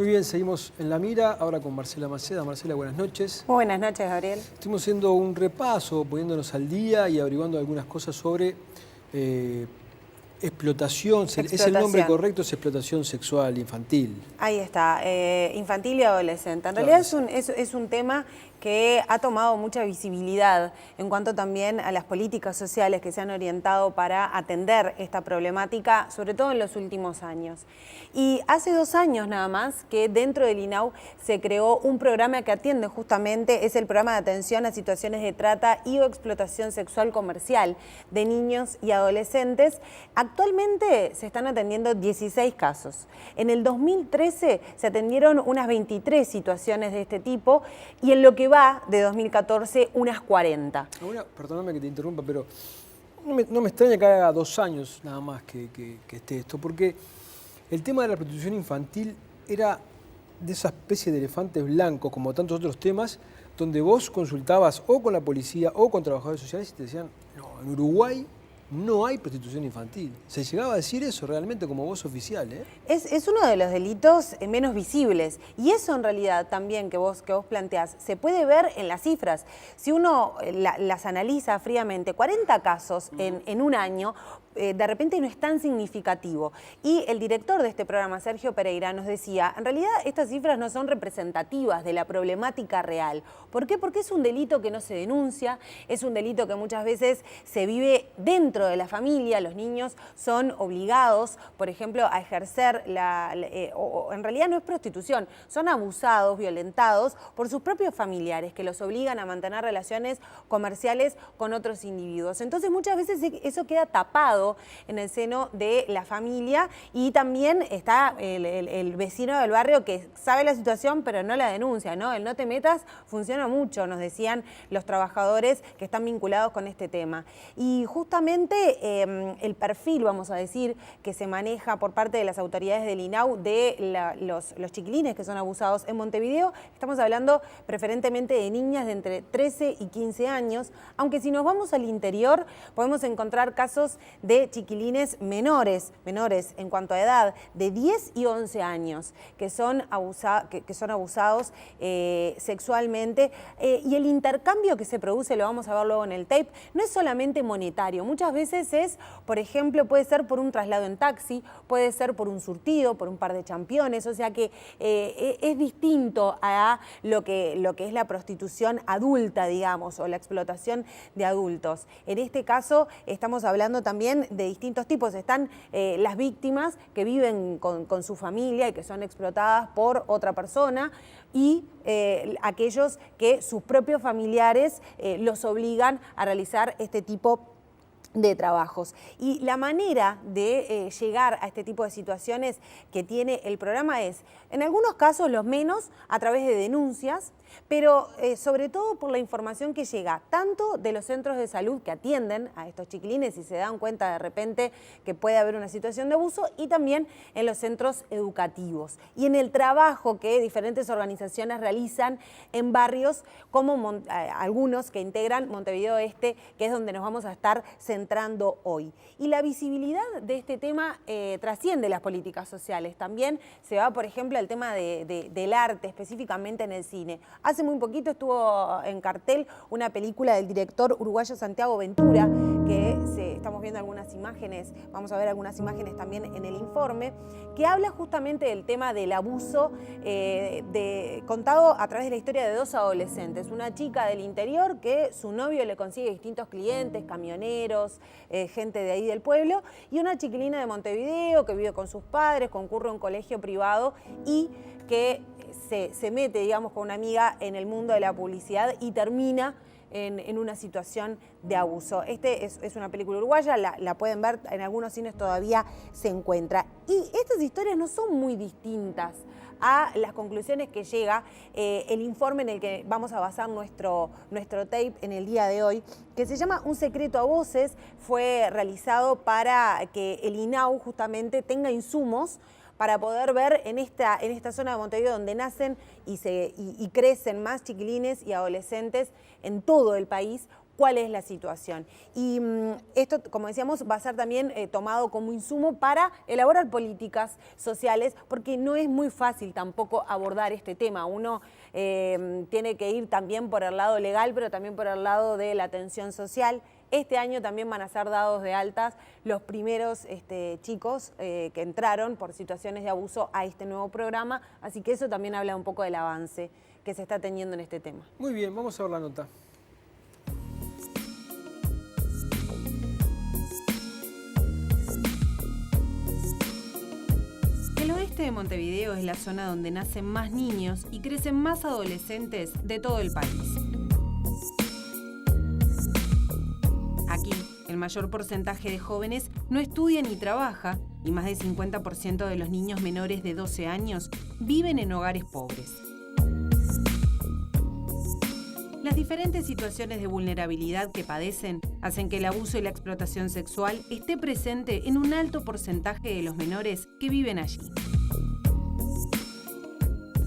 Muy bien, seguimos en La Mira, ahora con Marcela Maceda. Marcela, buenas noches. Muy buenas noches, Gabriel. Estuvimos haciendo un repaso, poniéndonos al día y averiguando algunas cosas sobre explotación. ¿Es el nombre correcto? Es explotación sexual infantil. Ahí está, infantil y adolescente. En Claro, realidad es un tema que ha tomado mucha visibilidad en cuanto también a las políticas sociales que se han orientado para atender esta problemática, sobre todo en los últimos años. Y hace 2 años nada más que dentro del INAU se creó un programa que atiende justamente, es el programa de atención a situaciones de trata y o explotación sexual comercial de niños y adolescentes. Actualmente se están atendiendo 16 casos. En el 2013 se atendieron unas 23 situaciones de este tipo y en lo que va de 2014 unas 40. Ahora, perdóname que te interrumpa, pero no me extraña que haga 2 años nada más que esté esto, porque el tema de la prostitución infantil era de esa especie de elefantes blancos, como tantos otros temas, donde vos consultabas o con la policía o con trabajadores sociales y te decían, no, en Uruguay no hay prostitución infantil. ¿Se llegaba a decir eso realmente como voz oficial? Es uno de los delitos menos visibles. Y eso en realidad también que vos planteás, se puede ver en las cifras. Si uno las analiza fríamente, 40 casos en un año, de repente no es tan significativo. Y el director de este programa, Sergio Pereira, nos decía, en realidad estas cifras no son representativas de la problemática real. ¿Por qué? Porque es un delito que no se denuncia, es un delito que muchas veces se vive dentro de la familia. Los niños son obligados, por ejemplo, a ejercer o en realidad no es prostitución, son abusados, violentados por sus propios familiares que los obligan a mantener relaciones comerciales con otros individuos. Entonces muchas veces eso queda tapado en el seno de la familia y también está el vecino del barrio que sabe la situación pero no la denuncia, ¿no? El no te metas funciona mucho, nos decían los trabajadores que están vinculados con este tema. Y justamente el perfil, vamos a decir, que se maneja por parte de las autoridades del INAU de los chiquilines que son abusados en Montevideo, estamos hablando preferentemente de niñas de entre 13 y 15 años, aunque si nos vamos al interior podemos encontrar casos de chiquilines menores en cuanto a edad, de 10 y 11 años, que son abusados sexualmente. Y el intercambio que se produce, lo vamos a ver luego en el tape, no es solamente monetario. Muchas veces es, por ejemplo, puede ser por un traslado en taxi, puede ser por un surtido, por un par de championes, o sea que es distinto a lo que es la prostitución adulta, digamos, o la explotación de adultos. En este caso estamos hablando también de distintos tipos. Están las víctimas que viven con su familia y que son explotadas por otra persona y aquellos que sus propios familiares los obligan a realizar este tipo de trabajos. Y la manera de llegar a este tipo de situaciones que tiene el programa es, en algunos casos, los menos, a través de denuncias, pero sobre todo por la información que llega tanto de los centros de salud que atienden a estos chiquilines y se dan cuenta de repente que puede haber una situación de abuso, y también en los centros educativos y en el trabajo que diferentes organizaciones realizan en barrios como algunos que integran Montevideo Este, que es donde nos vamos a estar centrando hoy. Y la visibilidad de este tema trasciende las políticas sociales. También se va, por ejemplo, al tema del arte, específicamente en el cine. Hace muy poquito estuvo en cartel una película del director uruguayo Santiago Ventura, que estamos viendo algunas imágenes, vamos a ver algunas imágenes también en el informe, que habla justamente del tema del abuso contado a través de la historia de 2 adolescentes. Una chica del interior que su novio le consigue distintos clientes, camioneros, gente de ahí del pueblo, y una chiquilina de Montevideo que vive con sus padres, concurre a un colegio privado y que se mete, digamos, con una amiga en el mundo de la publicidad y termina en una situación de abuso. Es una película uruguaya, la pueden ver, en algunos cines todavía se encuentra. Y estas historias no son muy distintas a las conclusiones que llega el informe en el que vamos a basar nuestro tape en el día de hoy, que se llama Un secreto a voces. Fue realizado para que el INAU justamente tenga insumos para poder ver en esta zona de Montevideo donde nacen y crecen más chiquilines y adolescentes en todo el país, cuál es la situación. Y esto, como decíamos, va a ser también tomado como insumo para elaborar políticas sociales, porque no es muy fácil tampoco abordar este tema. Uno tiene que ir también por el lado legal, pero también por el lado de la atención social. Este año también van a ser dados de altas los primeros chicos que entraron por situaciones de abuso a este nuevo programa, así que eso también habla un poco del avance que se está teniendo en este tema. Muy bien, vamos a ver la nota. El oeste de Montevideo es la zona donde nacen más niños y crecen más adolescentes de todo el país. Aquí, el mayor porcentaje de jóvenes no estudia ni trabaja y más del 50% de los niños menores de 12 años viven en hogares pobres. Las diferentes situaciones de vulnerabilidad que padecen hacen que el abuso y la explotación sexual esté presente en un alto porcentaje de los menores que viven allí.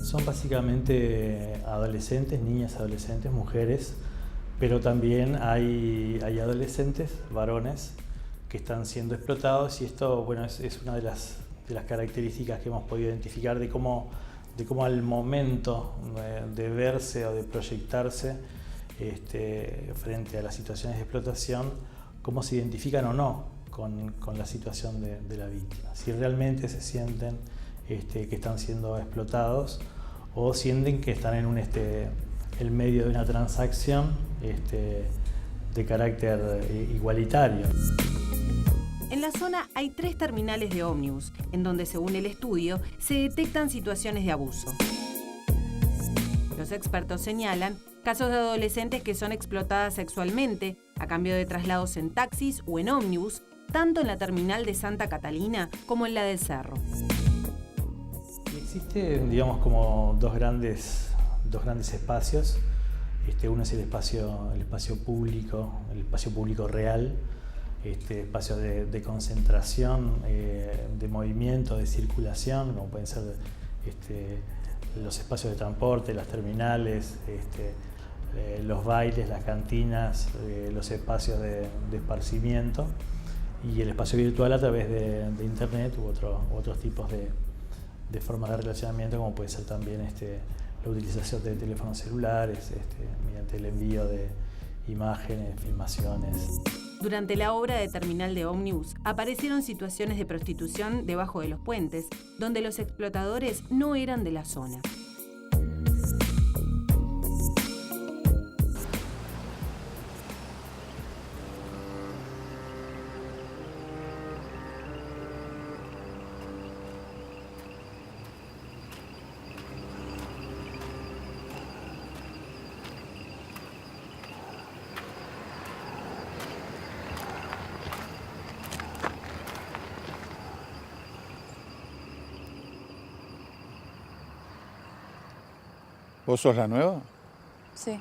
Son básicamente adolescentes, niñas, adolescentes, mujeres, pero también hay adolescentes, varones, que están siendo explotados, y esto, bueno, es una de las características que hemos podido identificar de cómo al momento de verse o de proyectarse frente a las situaciones de explotación, cómo se identifican o no con la situación de la víctima. Si realmente se sienten que están siendo explotados o sienten que están en el medio de una transacción de carácter igualitario. En la zona hay 3 terminales de ómnibus, en donde, según el estudio, se detectan situaciones de abuso. Los expertos señalan casos de adolescentes que son explotadas sexualmente a cambio de traslados en taxis o en ómnibus, tanto en la terminal de Santa Catalina como en la del Cerro. Existen, digamos, como dos grandes espacios. Uno es el espacio público real, espacio de concentración, de movimiento, de circulación, como pueden ser los espacios de transporte, las terminales, los bailes, las cantinas, los espacios de esparcimiento, y el espacio virtual a través de internet u otros tipos de formas de relacionamiento, como puede ser también la utilización de teléfonos celulares, mediante el envío de imágenes, filmaciones. Durante la obra de terminal de ómnibus aparecieron situaciones de prostitución debajo de los puentes, donde los explotadores no eran de la zona. ¿Vos sos la nueva? Sí.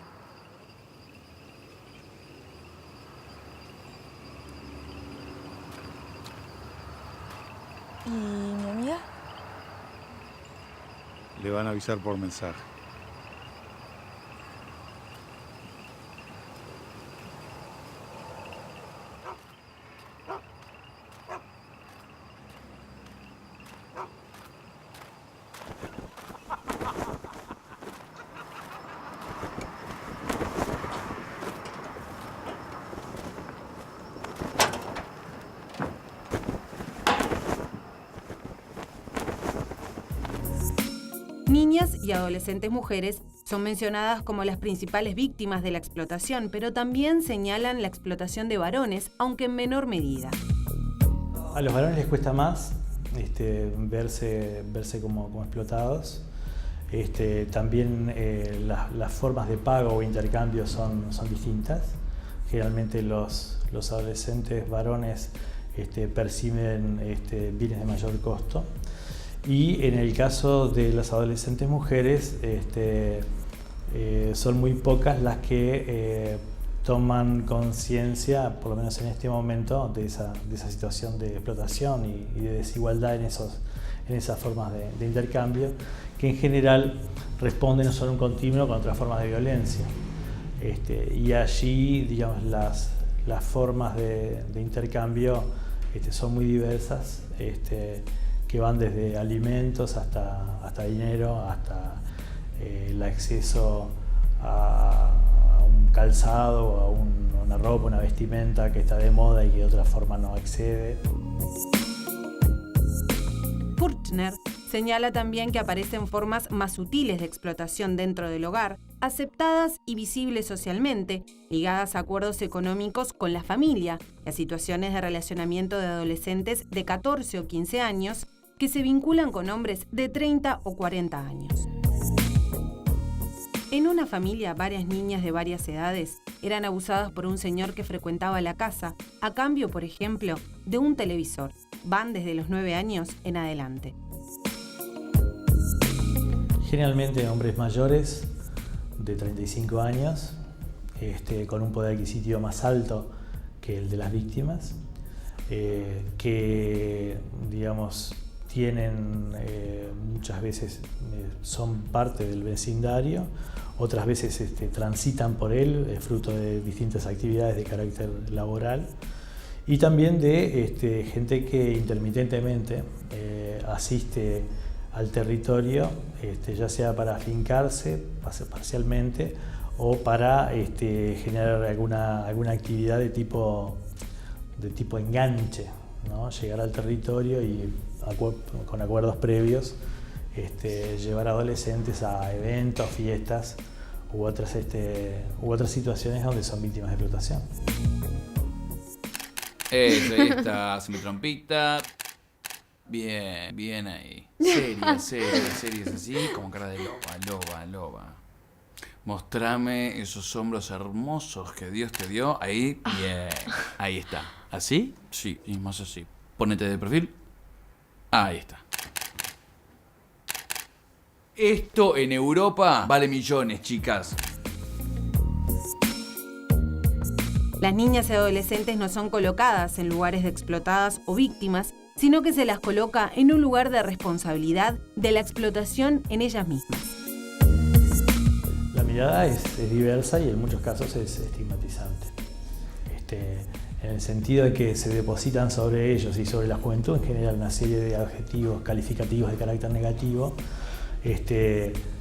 ¿Y mi amiga? Le van a avisar por mensaje. Niñas y adolescentes mujeres son mencionadas como las principales víctimas de la explotación, pero también señalan la explotación de varones, aunque en menor medida. A los varones les cuesta más verse como explotados. También las formas de pago o intercambio son distintas. Generalmente los adolescentes varones perciben bienes de mayor costo. Y en el caso de las adolescentes mujeres, son muy pocas las que toman conciencia, por lo menos en este momento, de esa situación de explotación y de desigualdad en esas formas de intercambio, que en general responden a un continuo con otras formas de violencia. Y allí, digamos, las formas de intercambio son muy diversas, que van desde alimentos hasta dinero, hasta el acceso a un calzado, a una ropa, una vestimenta que está de moda y que de otra forma no accede. Furchner señala también que aparecen formas más sutiles de explotación dentro del hogar, aceptadas y visibles socialmente, ligadas a acuerdos económicos con la familia y a situaciones de relacionamiento de adolescentes de 14 o 15 años que se vinculan con hombres de 30 o 40 años. En una familia, varias niñas de varias edades eran abusadas por un señor que frecuentaba la casa, a cambio, por ejemplo, de un televisor. Van desde los 9 años en adelante. Generalmente hombres mayores de 35 años, con un poder adquisitivo más alto que el de las víctimas, que, digamos, tienen muchas veces, son parte del vecindario, otras veces transitan por él, fruto de distintas actividades de carácter laboral, y también de gente que intermitentemente asiste al territorio, ya sea para afincarse parcialmente o para generar alguna actividad de tipo enganche, ¿no? Llegar al territorio y con acuerdos previos llevar adolescentes a eventos, fiestas u otras situaciones donde son víctimas de explotación. Eso, ahí está, se me trompita. Bien, bien ahí. Seria, así, como cara de loba. Mostrame esos hombros hermosos que Dios te dio. Ahí, bien. Ahí está. ¿Así? Sí, y más así. Ponete de perfil. Ahí está. Esto en Europa vale millones, chicas. Las niñas y adolescentes no son colocadas en lugares de explotadas o víctimas, sino que se las coloca en un lugar de responsabilidad de la explotación en ellas mismas. La mirada es diversa y en muchos casos es estigmatizante. En el sentido de que se depositan sobre ellos y sobre la juventud en general una serie de adjetivos calificativos de carácter negativo,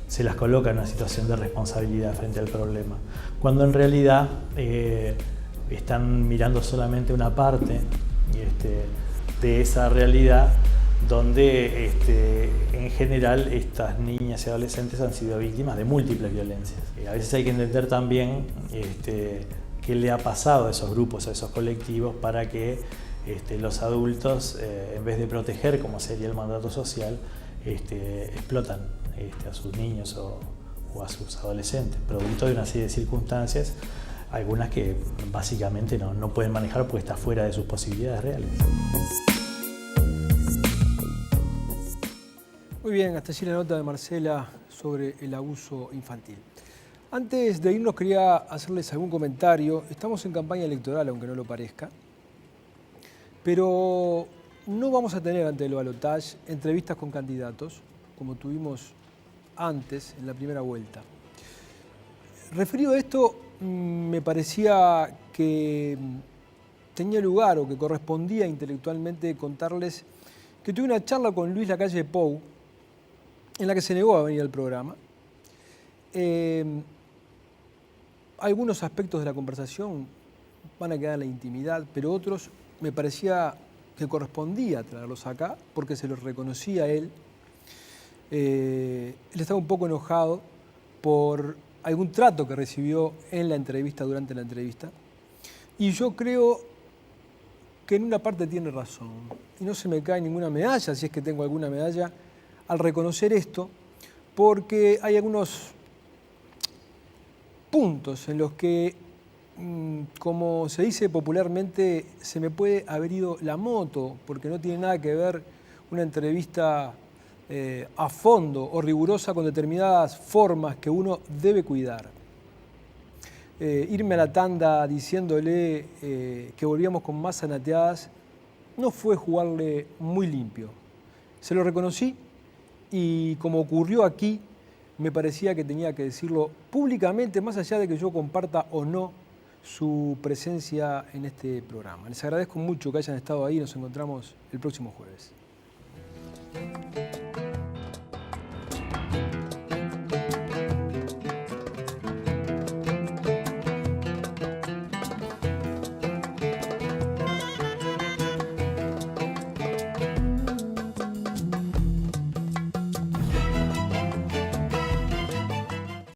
se las coloca en una situación de responsabilidad frente al problema, cuando en realidad están mirando solamente una parte de esa realidad donde en general estas niñas y adolescentes han sido víctimas de múltiples violencias. A veces hay que entender también qué le ha pasado a esos grupos, a esos colectivos, para que los adultos, en vez de proteger, como sería el mandato social, explotan a sus niños o a sus adolescentes, producto de una serie de circunstancias, algunas que básicamente no pueden manejar porque está fuera de sus posibilidades reales. Muy bien, hasta allí la nota de Marcela sobre el abuso infantil. Antes de irnos quería hacerles algún comentario. Estamos en campaña electoral, aunque no lo parezca, pero no vamos a tener ante el balotaje entrevistas con candidatos, como tuvimos antes en la primera vuelta. Referido a esto, me parecía que tenía lugar o que correspondía intelectualmente contarles que tuve una charla con Luis Lacalle Pou, en la que se negó a venir al programa. Algunos aspectos de la conversación van a quedar en la intimidad, pero otros me parecía que correspondía traerlos acá, porque se los reconocía a él. Él estaba un poco enojado por algún trato que recibió en la entrevista, durante la entrevista, y yo creo que en una parte tiene razón, y no se me cae ninguna medalla, si es que tengo alguna medalla, al reconocer esto, porque hay algunos puntos en los que, como se dice popularmente, se me puede haber ido la moto, porque no tiene nada que ver una entrevista a fondo o rigurosa con determinadas formas que uno debe cuidar. Irme a la tanda diciéndole que volvíamos con más zanateadas no fue jugarle muy limpio. Se lo reconocí y, como ocurrió aquí, me parecía que tenía que decirlo públicamente, más allá de que yo comparta o no su presencia en este programa. Les agradezco mucho que hayan estado ahí. Nos encontramos el próximo jueves.